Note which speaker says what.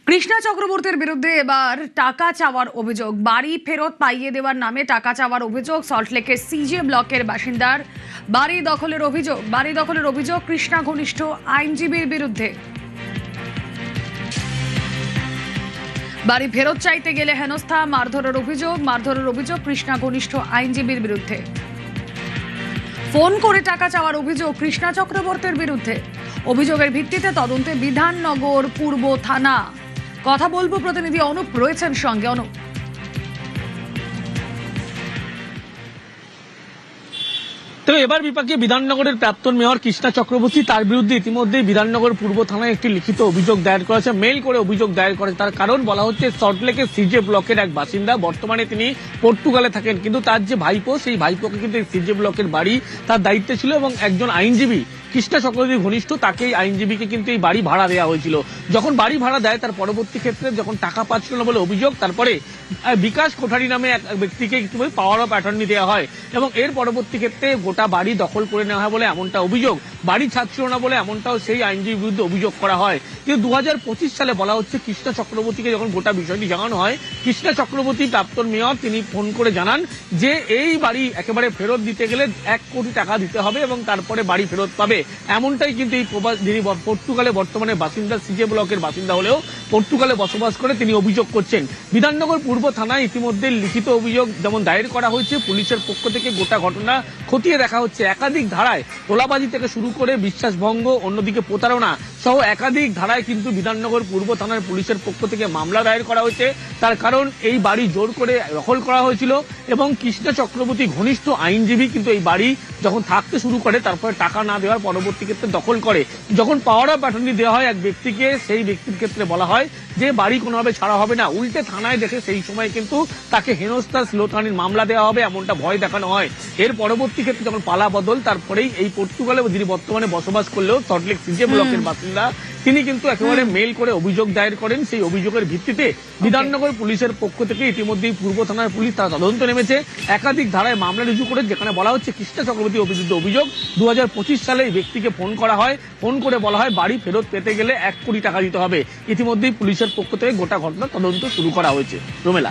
Speaker 1: কৃষ্ণা চক্রবর্তীর বিরুদ্ধে এবার টাকা চাওয়ার অভিযোগ, বাড়ি ফেরত পাইয়ে দেওয়ার নামে টাকা চাওয়ার অভিযোগ। সল্টলেকের সিজে ব্লকের বাসিন্দার বাড়ি দখলের অভিযোগ কৃষ্ণা ঘনিষ্ঠ আইনজীবীর বিরুদ্ধে। বাড়ি ফেরত চাইতে গেলে হেনস্থা, মারধরের অভিযোগ কৃষ্ণা ঘনিষ্ঠ আইনজীবীর বিরুদ্ধে। ফোন করে টাকা চাওয়ার অভিযোগ কৃষ্ণা চক্রবর্তীর বিরুদ্ধে। অভিযোগের ভিত্তিতে তদন্তে বিধাননগর পূর্ব থানা। কথা বলবো, প্রতিনিধি অনুপ রয়েছেন সঙ্গে। অনুপ,
Speaker 2: তো এবার বিপাকে বিধাননগরের প্রাক্তন মেয়র কৃষ্ণা চক্রবর্তী, তার বিরুদ্ধে ইতিমধ্যে বিধাননগর পূর্ব থানায় একটি লিখিত অভিযোগ দায়ের করেছে, মেইল করে অভিযোগ দায়ের করেছে। তার কারণ বলা হচ্ছে সল্টলেকের সিজে ব্লকের এক বাসিন্দা, বর্তমানে তিনি পর্তুগালে থাকেন, কিন্তু তার যে ভাইপো, সেই ভাইপোকে কিন্তু এই সিজে ব্লকের বাড়ি তার দায়িত্বে ছিল এবং একজন আইনজীবী কৃষ্ণা চক্রবর্তী ঘনিষ্ঠ, তাকে আইনজীবীকে কিন্তু এই বাড়ি ভাড়া দেওয়া হয়েছিল। যখন বাড়ি ভাড়া দেয় তার পরবর্তী ক্ষেত্রে যখন টাকা পাচ্ছিল না বলে অভিযোগ, তারপরে বিকাশ কোঠারি নামে এক ব্যক্তিকে পাওয়ার অফ অ্যাটর্নি দেওয়া হয় এবং এর পরবর্তী ক্ষেত্রে গোটা বাড়ি দখল করে নেওয়া হয় বলে এমনটা অভিযোগ। বাড়ি ছাড়ছিল না বলে এমনটাও সেই আইনজীবীর বিরুদ্ধে অভিযোগ করা হয়। কিন্তু 2025 সালে বলা হচ্ছে কৃষ্ণা চক্রবর্তীকে যখন গোটা বিষয়টি জানানো হয়, কৃষ্ণা চক্রবর্তী প্রাক্তন মেয়র তিনি ফোন করে জানান যে এই বাড়ি একেবারে ফেরত দিতে গেলে 1 কোটি টাকা দিতে হবে এবং তারপরে বাড়ি ফেরত পাবে। এমনটাই কিন্তু এই যিনি পর্তুগালে বর্তমানে বাসিন্দা, সিজে ব্লকের বাসিন্দা হলেও পর্তুগালে বসবাস করে, তিনি অভিযোগ করছেন। বিধাননগর পূর্ব থানায় ইতিমধ্যে লিখিত অভিযোগ যেমন দায়ের করা হয়েছে, পুলিশের পক্ষ থেকে গোটা ঘটনা খতিয়ে দেখা হচ্ছে। একাধিক ধারায় তোলাবাজি থেকে শুরু করে বিশ্বাসভঙ্গ, অন্যদিকে প্রতারণা সহ একাধিক ধারায় কিন্তু বিধাননগর পূর্ব থানার পুলিশের পক্ষ থেকে মামলা দায়ের করা হয়েছে। তার কারণ এই বাড়ি জোর করে দখল করা হয়েছিল এবং কৃষ্ণা চক্রবর্তী ঘনিষ্ঠ আইনজীবী কিন্তু এই বাড়ি যখন থাকতে শুরু করে তারপরে টাকা না দেওয়ার পরবর্তী ক্ষেত্রে দখল করে। যখন পাওয়ার অফ অ্যাটর্নি দেওয়া হয় এক ব্যক্তিকে, সেই ব্যক্তির ক্ষেত্রে বলা হয় যে বাড়ি কোনোভাবে ছাড়া হবে না, উল্টে থানায় দেখে সেই সময় কিন্তু তাকে হেনস্থা, শ্লীলতাহানির মামলা দেওয়া হবে এমনটা ভয় দেখানো হয়। এর পরবর্তী ক্ষেত্রে যখন পালা বদল, তারপরেই এই পর্তুগালে যিনি বর্তমানে বসবাস করলেও সল্টলেক সিজে ব্লকের বাসিন্দা, তিনি কিন্তু একেবারে মেইল করে অভিযোগ দায়ের করেন। সেই অভিযোগের ভিত্তিতে বিধাননগর পুলিশের পক্ষ থেকে ইতিমধ্যেই পূর্ব থানার পুলিশ তারা তদন্ত নেমেছে, একাধিক ধারায় মামলা রুজু করে, যেখানে বলা হচ্ছে কৃষ্ণা চক্রবর্তী বিরুদ্ধে অভিযোগ 2025 সালে এই ব্যক্তিকে ফোন করা হয়, ফোন করে বলা হয় বাড়ি ফেরত পেতে গেলে 1 কোটি টাকা দিতে হবে। ইতিমধ্যেই পুলিশের পক্ষ থেকে গোটা ঘটনা তদন্ত শুরু করা হয়েছে। রোমেলা।